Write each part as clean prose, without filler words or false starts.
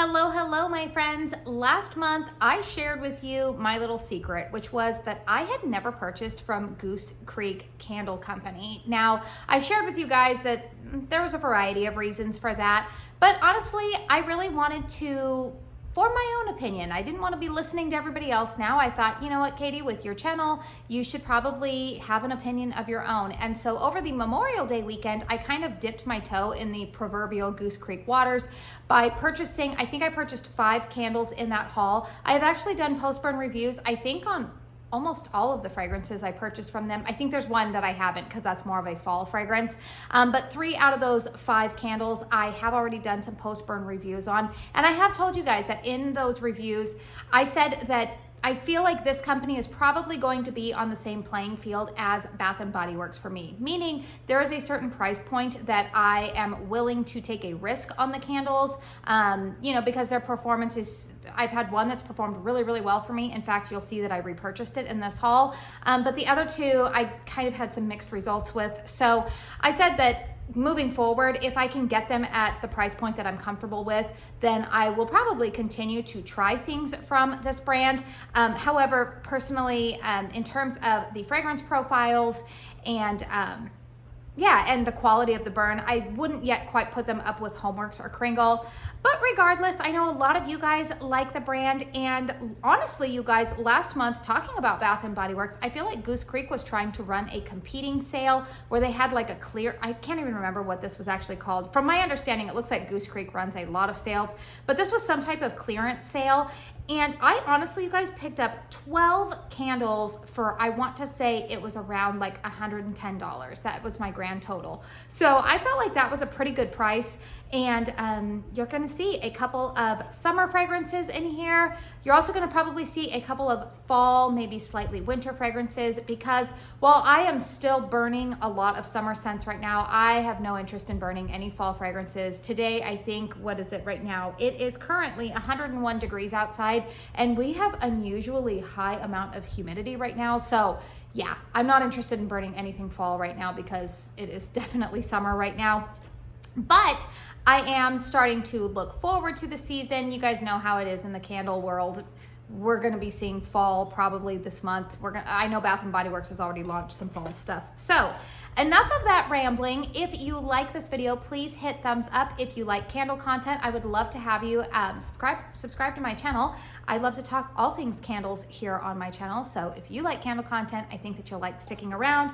Hello, hello, my friends. Last month, I shared with you my little secret, which was that I had never purchased from Goose Creek Candle Company. Now, I shared with you guys that there was a variety of reasons for that, but honestly, I really wanted to form my own opinion. I didn't want to be listening to everybody else. Now I thought, you know what, Katie, with your channel, you should probably have an opinion of your own. And so over the Memorial Day weekend, I kind of dipped my toe in the proverbial Goose Creek waters by purchasing, I think I purchased 5 candles in that haul. I've actually done post-burn reviews, I think on almost all of the fragrances I purchased from them. I think there's one that I haven't because that's more of a fall fragrance. But 3 out of those 5 candles I have already done some post-burn reviews on. And I have told you guys that in those reviews, I said that I feel like this company is probably going to be on the same playing field as Bath & Body Works for me, meaning there is a certain price point that I am willing to take a risk on the candles, you know, because their performance is, I've had one that's performed really, really well for me. In fact, you'll see that I repurchased it in this haul, but the other 2 I kind of had some mixed results with. So I said that moving forward, if I can get them at the price point that I'm comfortable with, then I will probably continue to try things from this brand. However, personally, in terms of the fragrance profiles and yeah, and the quality of the burn, I wouldn't yet quite put them up with Homeworks or Kringle. But regardless, I know a lot of you guys like the brand, and honestly, you guys, last month, talking about Bath & Body Works, I feel like Goose Creek was trying to run a competing sale where they had like a clear, I can't even remember what this was actually called. From my understanding, it looks like Goose Creek runs a lot of sales, but this was some type of clearance sale. And I honestly, you guys, picked up 12 candles for, I want to say it was around like $110. That was my grand total. So I felt like that was a pretty good price. And you're gonna see a couple of summer fragrances in here. You're also gonna probably see a couple of fall, maybe slightly winter fragrances, because while I am still burning a lot of summer scents right now, I have no interest in burning any fall fragrances. Today, I think, what is it right now? It is currently 101 degrees outside, and we have unusually high amount of humidity right now. So yeah, I'm not interested in burning anything fall right now because it is definitely summer right now. But I am starting to look forward to the season. You guys know how it is in the candle world. We're gonna be seeing fall probably this month. I know Bath & Body Works has already launched some fall stuff. So enough of that rambling. If you like this video, please hit thumbs up. If you like candle content, I would love to have you subscribe to my channel. I love to talk all things candles here on my channel. So if you like candle content, I think that you'll like sticking around.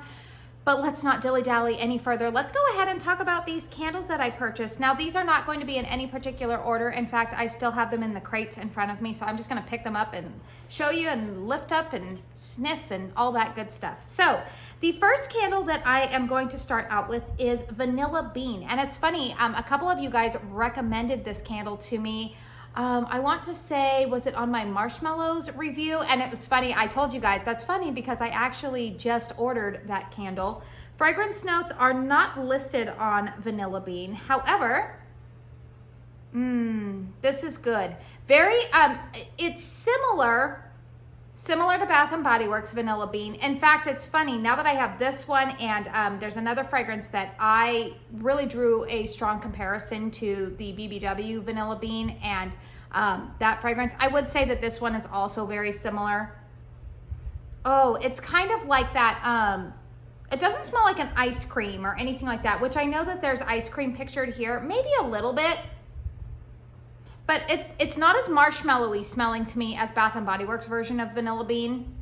But let's not dilly-dally any further. Let's go ahead and talk about these candles that I purchased. Now, these are not going to be in any particular order. In fact, I still have them in the crates in front of me, so I'm just gonna pick them up and show you and lift up and sniff and all that good stuff. So the first candle that I am going to start out with is Vanilla Bean. And it's funny, a couple of you guys recommended this candle to me. I want to say, was it on my Marshmallows review? And it was funny, I told you guys, that's funny because I actually just ordered that candle. Fragrance notes are not listed on Vanilla Bean. However, this is good. Very, it's similar to Bath & Body Works Vanilla Bean. In fact, it's funny, now that I have this one and there's another fragrance that I really drew a strong comparison to the BBW Vanilla Bean and that fragrance. I would say that this one is also very similar. Oh, it's kind of like that, it doesn't smell like an ice cream or anything like that, which I know that there's ice cream pictured here, maybe a little bit. But it's not as marshmallowy smelling to me as Bath & Body Works version of Vanilla Bean.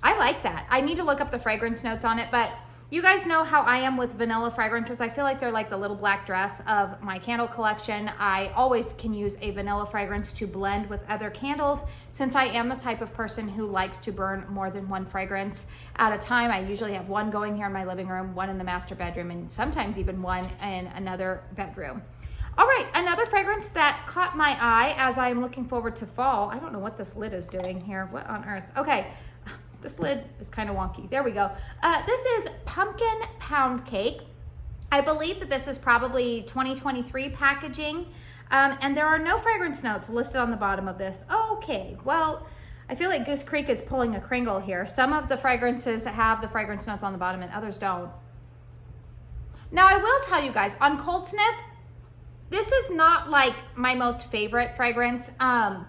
I like that. I need to look up the fragrance notes on it, but you guys know how I am with vanilla fragrances. I feel like they're like the little black dress of my candle collection. I always can use a vanilla fragrance to blend with other candles since I am the type of person who likes to burn more than one fragrance at a time. I usually have one going here in my living room, one in the master bedroom, and sometimes even one in another bedroom. All right, another fragrance that caught my eye as I'm looking forward to fall. I don't know what this lid is doing here. What on earth? Okay, this lid is kind of wonky. There we go. This is Pumpkin Pound Cake. I believe that this is probably 2023 packaging, and there are no fragrance notes listed on the bottom of this. Okay, well, I feel like Goose Creek is pulling a Kringle here. Some of the fragrances have the fragrance notes on the bottom and others don't. Now, I will tell you guys, on cold sniff, This is not like my most favorite fragrance, but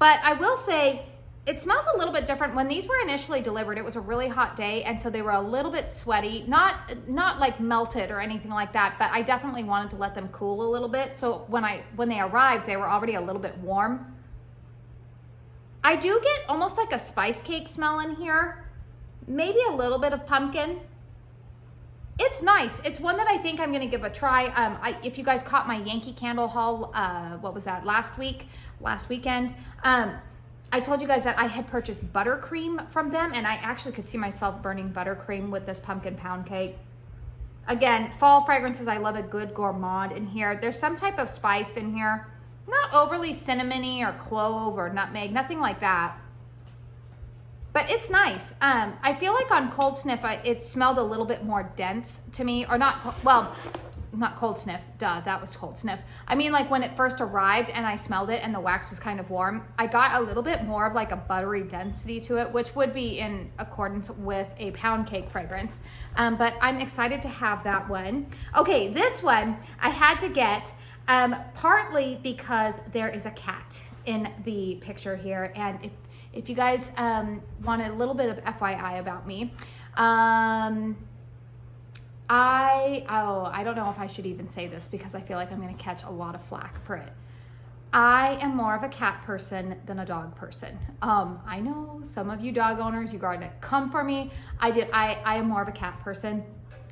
I will say it smells a little bit different. When these were initially delivered, it was a really hot day, and so they were a little bit sweaty, not like melted or anything like that, but I definitely wanted to let them cool a little bit. So when they arrived, they were already a little bit warm. I do get almost like a spice cake smell in here, maybe a little bit of pumpkin. It's nice. It's one that I think I'm gonna give a try. If you guys caught my Yankee Candle haul, what was that, last weekend, I told you guys that I had purchased buttercream from them, and I actually could see myself burning buttercream with this pumpkin pound cake. Again, fall fragrances, I love a good gourmand in here. There's some type of spice in here, not overly cinnamony or clove or nutmeg, nothing like that. But it's nice. I feel like on cold sniff, it smelled a little bit more dense to me, or not, well, not cold sniff, duh, that was cold sniff. I mean, like when it first arrived and I smelled it and the wax was kind of warm, I got a little bit more of like a buttery density to it, which would be in accordance with a pound cake fragrance. But I'm excited to have that one. Okay, this one I had to get partly because there is a cat in the picture here, and if you guys want a little bit of FYI about me, I don't know if I should even say this because I feel like I'm gonna catch a lot of flack for it. I am more of a cat person than a dog person. I know some of you dog owners, you're going to come for me. I am more of a cat person.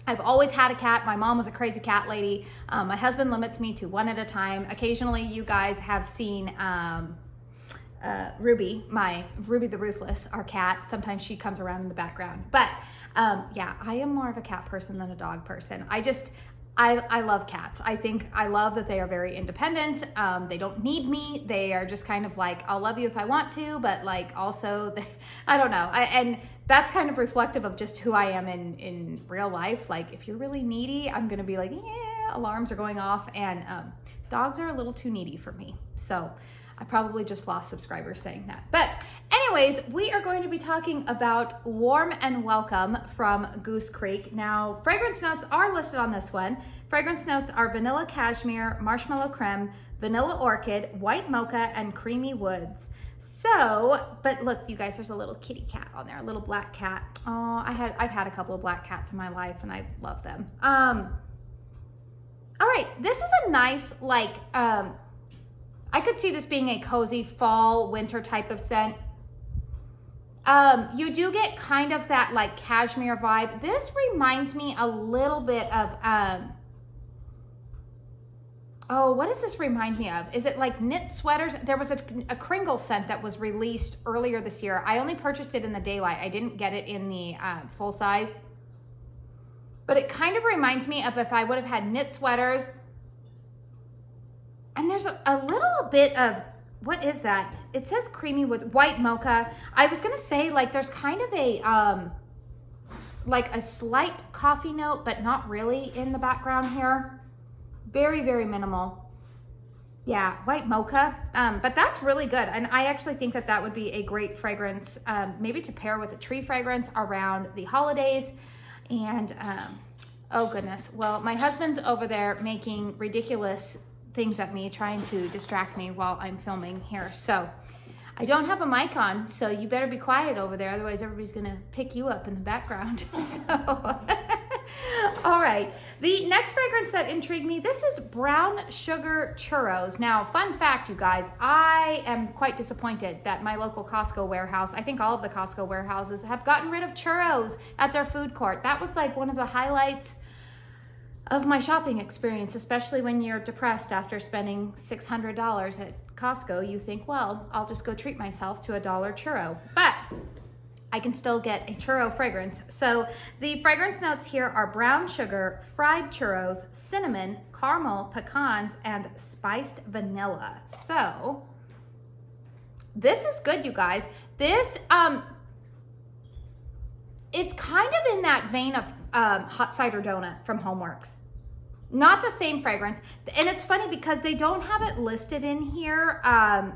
I've always had a cat. My mom was a crazy cat lady. My husband limits me to one at a time. Occasionally you guys have seen Ruby the Ruthless, our cat. Sometimes she comes around in the background. But yeah, I am more of a cat person than a dog person. I love cats. I love that they are very independent. They don't need me. They are just kind of like, I'll love you if I want to, but like also, I don't know. And that's kind of reflective of just who I am in real life. Like if you're really needy, I'm gonna be like, yeah, alarms are going off, and dogs are a little too needy for me. So I probably just lost subscribers saying that. But anyways, we are going to be talking about Warm and Welcome from Goose Creek. Now, fragrance notes are listed on this one. Fragrance notes are vanilla cashmere, marshmallow creme, vanilla orchid, white mocha, and creamy woods. So, but look, you guys, there's a little kitty cat on there, a little black cat. Oh, I've had a couple of black cats in my life, and I love them. All right, this is a nice, like, I could see this being a cozy fall, winter type of scent. You do get kind of that like cashmere vibe. This reminds me a little bit of, oh, what does this remind me of? Is it like knit sweaters? There was a Kringle scent that was released earlier this year. I only purchased it in the Daylight. I didn't get it in the full size. But it kind of reminds me of if I would have had knit sweaters. And there's a little bit of, what is that? It says creamy woods, white mocha. I was gonna say like there's kind of a, like a slight coffee note, but not really in the background here. Very, very minimal. Yeah, white mocha, but that's really good. And I actually think that that would be a great fragrance, maybe to pair with a tree fragrance around the holidays. And oh goodness, well, my husband's over there making ridiculous things at me, trying to distract me while I'm filming here. So I don't have a mic on, so you better be quiet over there, otherwise everybody's gonna pick you up in the background. So all right, the next fragrance that intrigued me, this is brown sugar churros. Now, fun fact, you guys, I am quite disappointed that my local Costco warehouse, I think all of the Costco warehouses, have gotten rid of churros at their food court. That was like one of the highlights of my shopping experience, especially when you're depressed after spending $600 at Costco. You think, well, I'll just go treat myself to a $1 churro, but I can still get a churro fragrance. So the fragrance notes here are brown sugar, fried churros, cinnamon, caramel, pecans, and spiced vanilla. So this is good, you guys. This, it's kind of in that vein of hot cider donut from Homeworks. Not the same fragrance. And it's funny because they don't have it listed in here.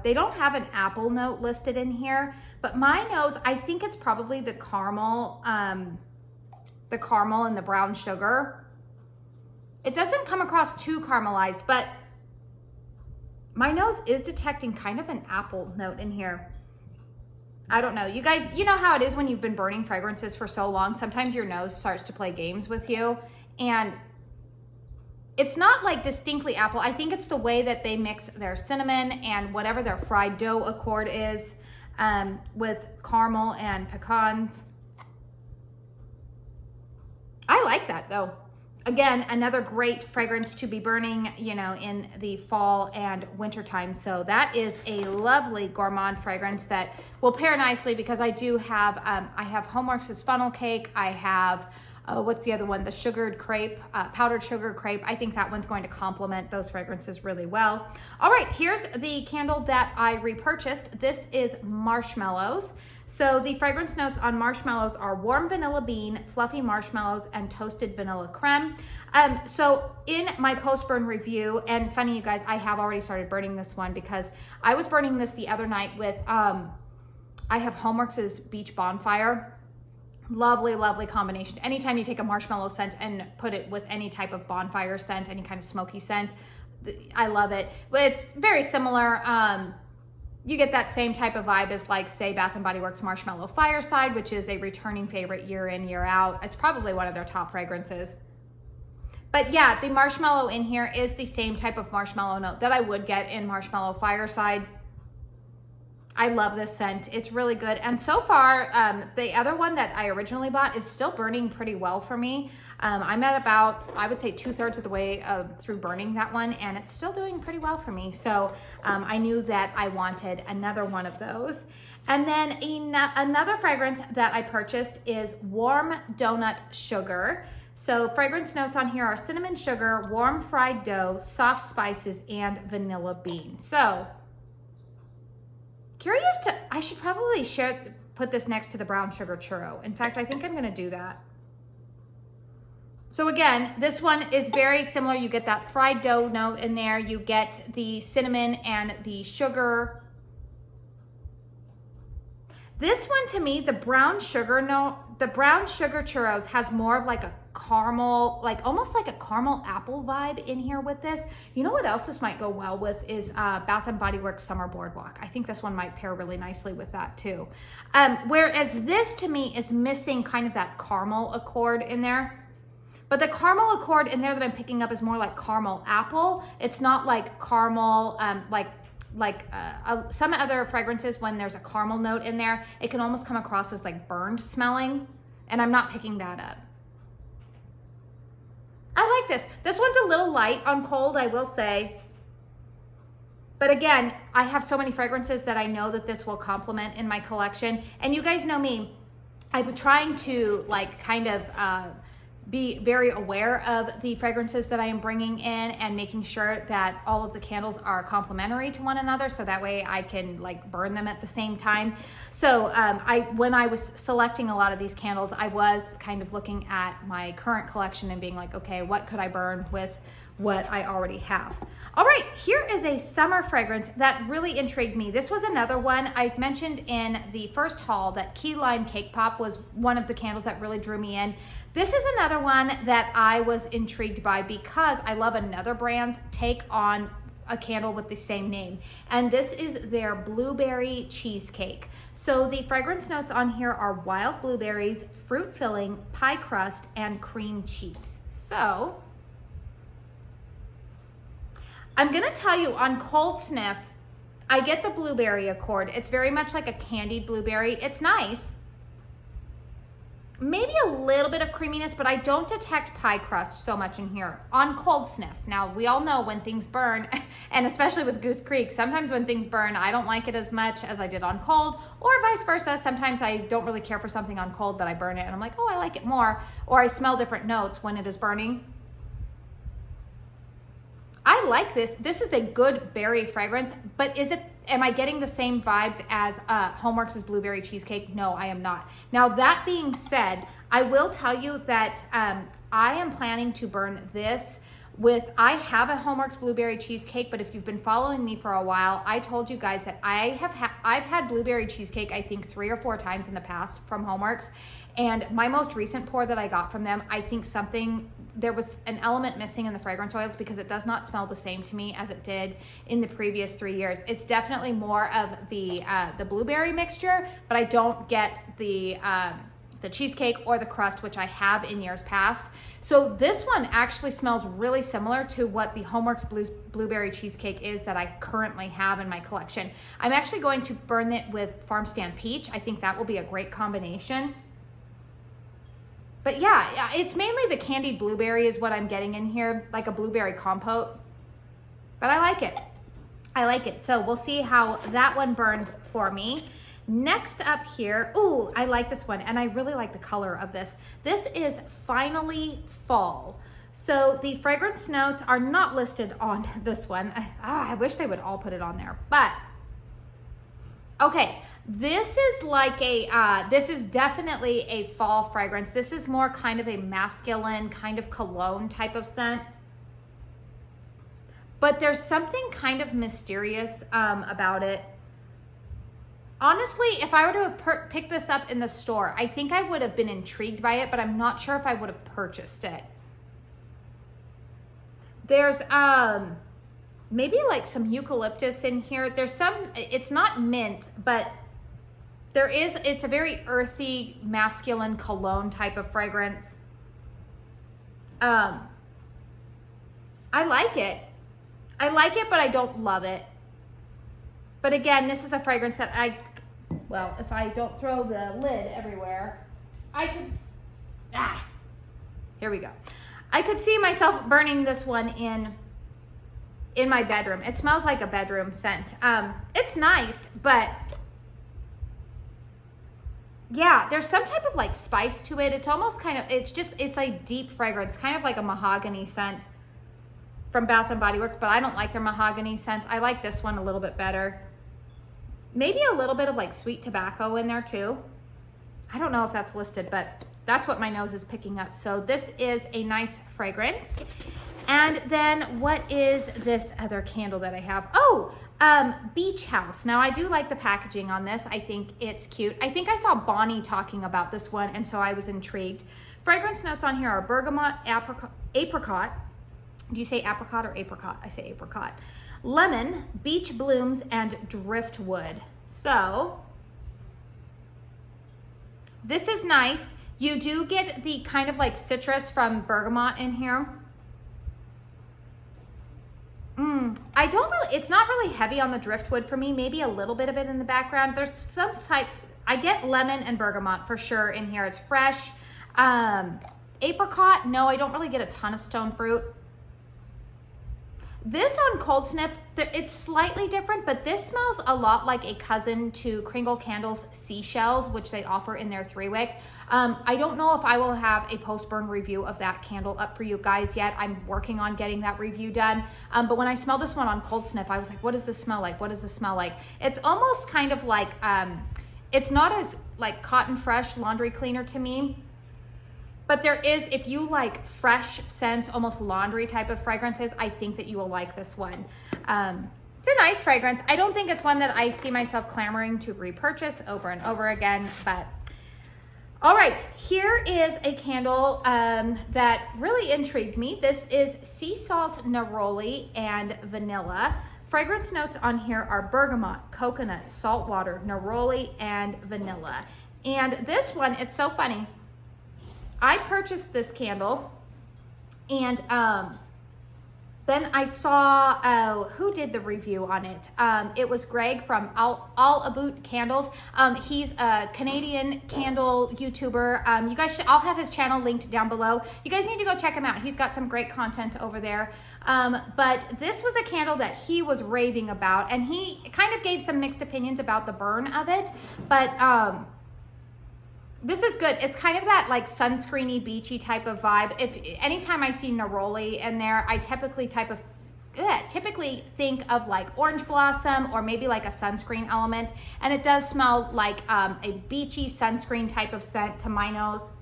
They don't have an apple note listed in here, but my nose, I think it's probably the caramel and the brown sugar. It doesn't come across too caramelized, but my nose is detecting kind of an apple note in here. I don't know. You guys, you know how it is when you've been burning fragrances for so long. Sometimes your nose starts to play games with you. And it's not like distinctly apple. I think it's the way that they mix their cinnamon and whatever their fried dough accord is with caramel and pecans. I like that though. Again, another great fragrance to be burning, you know, in the fall and winter time. So that is a lovely gourmand fragrance that will pair nicely because I do have, I have Homeworks' funnel cake. I have, what's the other one? The sugared crepe, powdered sugar crepe. I think that one's going to complement those fragrances really well. All right, here's the candle that I repurchased. This is Marshmallows. So the fragrance notes on Marshmallows are warm vanilla bean, fluffy marshmallows, and toasted vanilla creme. So in my post-burn review, and funny you guys, I have already started burning this one because I was burning this the other night with, I have Homeworks' Beach Bonfire. Lovely, lovely combination. Anytime you take a marshmallow scent and put it with any type of bonfire scent, any kind of smoky scent, I love it. But it's very similar. You get that same type of vibe as like say Bath & Body Works Marshmallow Fireside, which is a returning favorite year in, year out. It's probably one of their top fragrances. But yeah, the marshmallow in here is the same type of marshmallow note that I would get in Marshmallow Fireside. I love this scent. It's really good. And so far, the other one that I originally bought is still burning pretty well for me. I'm at about, I would say 2/3 of the way through burning that one, and it's still doing pretty well for me. So I knew that I wanted another one of those. And then another fragrance that I purchased is Warm Donut Sugar. So fragrance notes on here are cinnamon sugar, warm fried dough, soft spices, and vanilla bean. So curious to, I should probably put this next to the brown sugar churro. In fact, I think I'm gonna do that. So again, this one is very similar. You get that fried dough note in there. You get the cinnamon and the sugar. This one to me, the brown sugar note, the brown sugar churros has more of like a caramel, like almost like a caramel apple vibe in here with this. You know what else this might go well with is Bath & Body Works Summer Boardwalk. I think this one might pair really nicely with that too. Whereas this to me is missing kind of that caramel accord in there. But the caramel accord in there that I'm picking up is more like caramel apple. It's not like caramel, some other fragrances when there's a caramel note in there, it can almost come across as like burned smelling, and I'm not picking that up. I like this. This one's a little light on cold, I will say. But again, I have so many fragrances that I know that this will complement in my collection. And you guys know me, I've been trying to like kind of be very aware of the fragrances that I am bringing in and making sure that all of the candles are complementary to one another, so that way I can like burn them at the same time. So when I was selecting a lot of these candles, I was kind of looking at my current collection and being like, okay, what could I burn with what I already have? All right, here is a summer fragrance that really intrigued me. This was another one I mentioned in the first haul, that Key Lime Cake Pop was one of the candles that really drew me in. This is another one that I was intrigued by because I love another brand's take on a candle with the same name, and this is their Blueberry Cheesecake. So the fragrance notes on here are wild blueberries, fruit filling, pie crust, and cream cheese. So I'm gonna tell you, on cold sniff, I get the blueberry accord. It's very much like a candied blueberry. It's nice. Maybe a little bit of creaminess, but I don't detect pie crust so much in here on cold sniff. Now, we all know when things burn, and especially with Goose Creek, sometimes when things burn, I don't like it as much as I did on cold, or vice versa. Sometimes I don't really care for something on cold, but I burn it and I'm like, oh, I like it more, or I smell different notes when it is burning. I like this. This is a good berry fragrance, but am I getting the same vibes as Homeworks' Blueberry Cheesecake? No, I am not. Now, that being said, I will tell you that I am planning to burn this I have a Hallmark's blueberry cheesecake, but if you've been following me for a while, I told you guys that I've had blueberry cheesecake, I think 3 or 4 times in the past from Hallmark's. And my most recent pour that I got from them, I think there was an element missing in the fragrance oils because it does not smell the same to me as it did in the previous 3 years. It's definitely more of the blueberry mixture, but I don't get the cheesecake or the crust, which I have in years past. So this one actually smells really similar to what the Hallmark's blueberry cheesecake is that I currently have in my collection. I'm actually going to burn it with Farm Stand Peach. I think that will be a great combination. But yeah, it's mainly the candied blueberry is what I'm getting in here, like a blueberry compote. But I like it. I like it. So we'll see how that one burns for me. Next up here, ooh, I like this one, and I really like the color of this. This is Finally Fall. So the fragrance notes are not listed on this one. I wish they would all put it on there, but okay. This is like this is definitely a fall fragrance. This is more kind of a masculine, kind of cologne type of scent. But there's something kind of mysterious about it. Honestly, if I were to have picked this up in the store, I think I would have been intrigued by it, but I'm not sure if I would have purchased it. There's maybe like some eucalyptus in here. There's some, it's not mint, but it's a very earthy, masculine cologne type of fragrance. I like it. I like it, but I don't love it. But again, this is a fragrance that well, if I don't throw the lid everywhere, I could, here we go. I could see myself burning this one in my bedroom. It smells like a bedroom scent. It's nice, but yeah, there's some type of like spice to it. It's almost kind of, it's a deep fragrance, kind of like a mahogany scent from Bath & Body Works, but I don't like their mahogany scents. I like this one a little bit better. Maybe a little bit of like sweet tobacco in there too. I don't know if that's listed, but that's what my nose is picking up. So this is a nice fragrance. And then what is this other candle that I have? Oh, Beach House. Now I do like the packaging on this. I think it's cute. I think I saw Bonnie talking about this one, and so I was intrigued. Fragrance notes on here are bergamot, apricot. Do you say apricot or apricot? I say apricot. Lemon, beach blooms, and driftwood. So this is nice. You do get the kind of like citrus from bergamot in here. I don't really, it's not really heavy on the driftwood for me. Maybe a little bit of it in the background. There's some type, I get lemon and bergamot for sure in here. It's fresh. Apricot, no, I don't really get a ton of stone fruit. This on Cold Snip, it's slightly different, but this smells a lot like a cousin to Kringle Candles Seashells, which they offer in their 3-wick. I don't know if I will have a post-burn review of that candle up for you guys yet. I'm working on getting that review done. But when I smelled this one on Cold Snip, I was like, what does this smell like? What does this smell like? It's almost kind of like, it's not as like cotton fresh laundry cleaner to me. But there is, if you like fresh scents, almost laundry type of fragrances, I think that you will like this one. It's a nice fragrance. I don't think it's one that I see myself clamoring to repurchase over and over again, but all right, here is a candle that really intrigued me. This is Sea Salt, Neroli, and Vanilla. Fragrance notes on here are bergamot, coconut, saltwater, neroli, and vanilla. And this one, it's so funny. I purchased this candle, and then I saw, who did the review on it? It was Greg from All About Candles. He's a Canadian candle YouTuber. You guys should, I'll have his channel linked down below. You guys need to go check him out. He's got some great content over there. But this was a candle that he was raving about, and he kind of gave some mixed opinions about the burn of it, but this is good. It's kind of that like sunscreeny, beachy type of vibe. Anytime I see Neroli in there, I typically think of like orange blossom or maybe like a sunscreen element. And it does smell like a beachy sunscreen type of scent to my nose.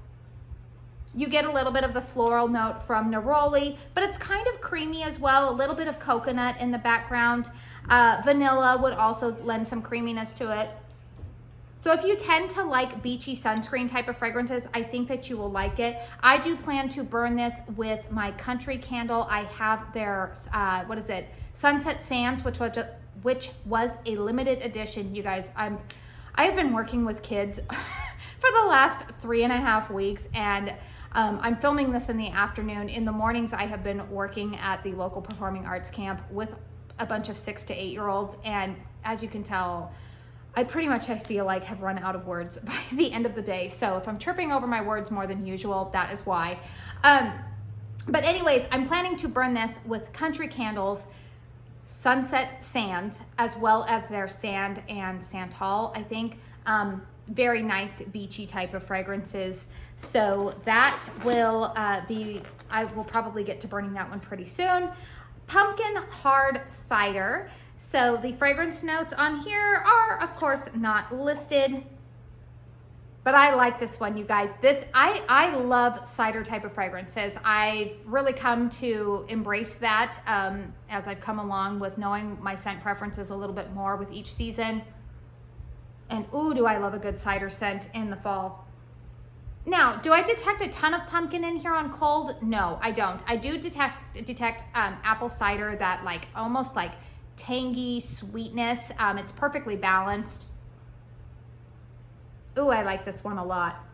You get a little bit of the floral note from Neroli, but it's kind of creamy as well, a little bit of coconut in the background. Vanilla would also lend some creaminess to it. So if you tend to like beachy sunscreen type of fragrances, I think that you will like it. I do plan to burn this with my country candle. I have their, what is it? Sunset Sands, which was a limited edition. You guys, I have been working with kids for the last 3.5 weeks, and I'm filming this in the afternoon. In the mornings, I have been working at the local performing arts camp with a bunch of 6 to 8 year olds, and as you can tell, I pretty much, I feel like, have run out of words by the end of the day. So if I'm tripping over my words more than usual, that is why. But anyways, I'm planning to burn this with country candles, Sunset Sands, as well as their Sand and Santal, I think. Very nice beachy type of fragrances. So that will I will probably get to burning that one pretty soon. Pumpkin Hard Cider. So the fragrance notes on here are, of course, not listed, but I like this one, you guys. I love cider type of fragrances. I've really come to embrace that as I've come along with knowing my scent preferences a little bit more with each season. And ooh, do I love a good cider scent in the fall. Now, do I detect a ton of pumpkin in here on cold? No, I don't. I do detect apple cider, that like almost like tangy sweetness. It's perfectly balanced. Ooh, I like this one a lot.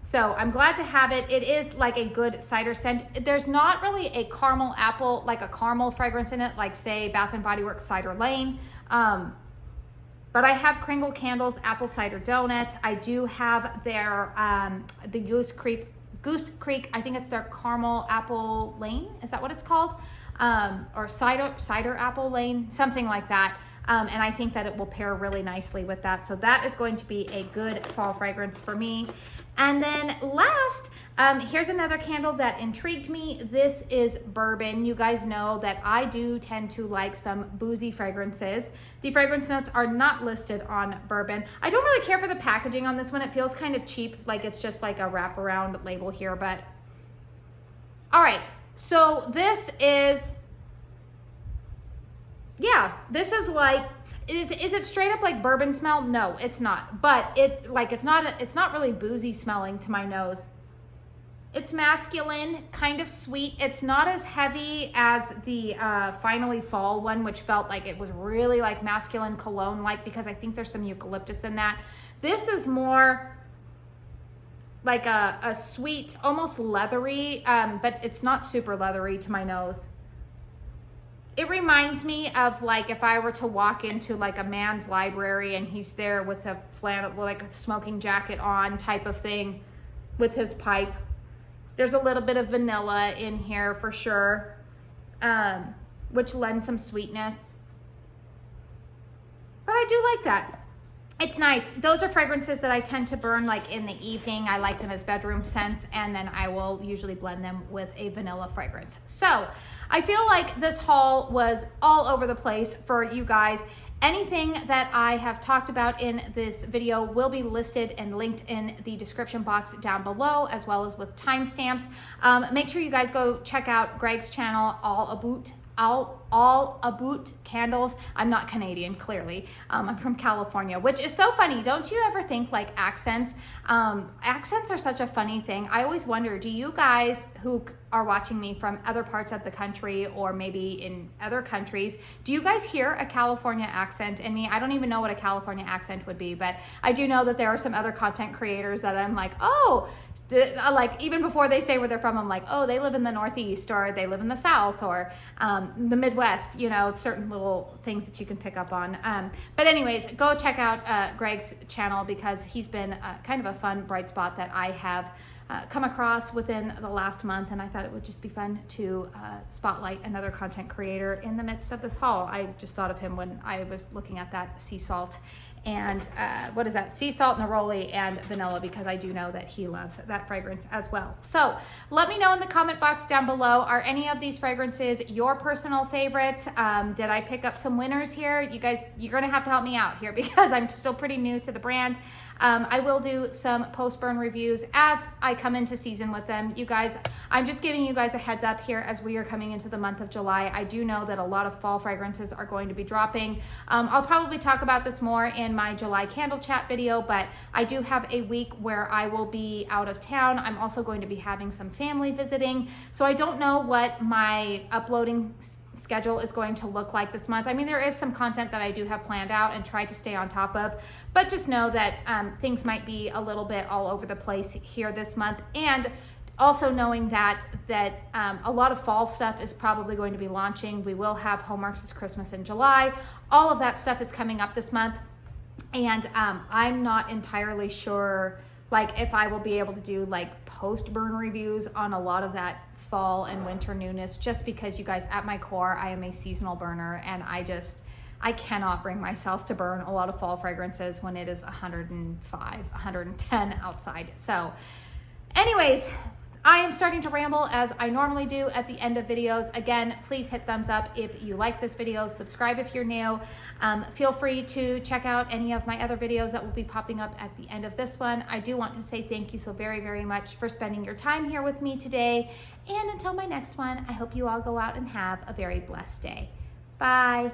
So I'm glad to have it. It is like a good cider scent. There's not really a caramel apple, like a caramel fragrance in it, like say Bath & Body Works Cider Lane. But I have Kringle Candles Apple Cider Donut. I do have their, the Goose Creek, I think it's their Caramel Apple Lane. Is that what it's called? Or cider apple lane, something like that. And I think that it will pair really nicely with that. So that is going to be a good fall fragrance for me. And then last, here's another candle that intrigued me. This is Bourbon. You guys know that I do tend to like some boozy fragrances. The fragrance notes are not listed on Bourbon. I don't really care for the packaging on this one. It feels kind of cheap, like it's just like a wraparound label here, but all right. So this is, yeah, this is like, is it straight up like bourbon smell? No, it's not. But it's not really boozy smelling to my nose. It's masculine, kind of sweet. It's not as heavy as the Finally Fall one, which felt like it was really like masculine cologne-like, because I think there's some eucalyptus in that. This is more like a sweet, almost leathery, but it's not super leathery to my nose. It reminds me of like if I were to walk into like a man's library and he's there with a flannel, like a smoking jacket on type of thing with his pipe. There's a little bit of vanilla in here for sure, which lends some sweetness. But I do like that. It's nice. Those are fragrances that I tend to burn like in the evening. I like them as bedroom scents, and then I will usually blend them with a vanilla fragrance. So I feel like this haul was all over the place for you guys. Anything that I have talked about in this video will be listed and linked in the description box down below, as well as with timestamps. Make sure you guys go check out Greg's channel, All About Candles. I'm not Canadian, clearly. I'm from California, which is so funny. Don't you ever think like accents? Accents are such a funny thing. I always wonder, do you guys who are watching me from other parts of the country or maybe in other countries, do you guys hear a California accent in me? I don't even know what a California accent would be, but I do know that there are some other content creators that I'm like, oh, like even before they say where they're from, I'm like, oh, they live in the Northeast, or they live in the South, or the Midwest, you know, certain little things that you can pick up on. But anyways, go check out Greg's channel, because he's been kind of a fun bright spot that I have come across within the last month, and I thought it would just be fun to spotlight another content creator in the midst of this haul. I just thought of him when I was looking at that sea salt and what is that? Sea salt, neroli, and vanilla, because I do know that he loves that fragrance as well. So let me know in the comment box down below, are any of these fragrances your personal favorites? Did I pick up some winners here? You guys, you're gonna have to help me out here because I'm still pretty new to the brand. I will do some post-burn reviews as I come into season with them. You guys, I'm just giving you guys a heads up here as we are coming into the month of July. I do know that a lot of fall fragrances are going to be dropping. I'll probably talk about this more in my July candle chat video, but I do have a week where I will be out of town. I'm also going to be having some family visiting. So I don't know what my uploading schedule is going to look like this month. I mean, there is some content that I do have planned out and try to stay on top of, but just know that things might be a little bit all over the place here this month. And also knowing that a lot of fall stuff is probably going to be launching. We will have Hallmark's Christmas in July. All of that stuff is coming up this month. And I'm not entirely sure like if I will be able to do like post-burn reviews on a lot of that fall and winter newness, just because you guys, at my core, I am a seasonal burner, and I cannot bring myself to burn a lot of fall fragrances when it is 105, 110 outside. So anyways, I am starting to ramble as I normally do at the end of videos. Again, please hit thumbs up if you like this video, subscribe if you're new. Feel free to check out any of my other videos that will be popping up at the end of this one. I do want to say thank you so very, very much for spending your time here with me today. And until my next one, I hope you all go out and have a very blessed day. Bye.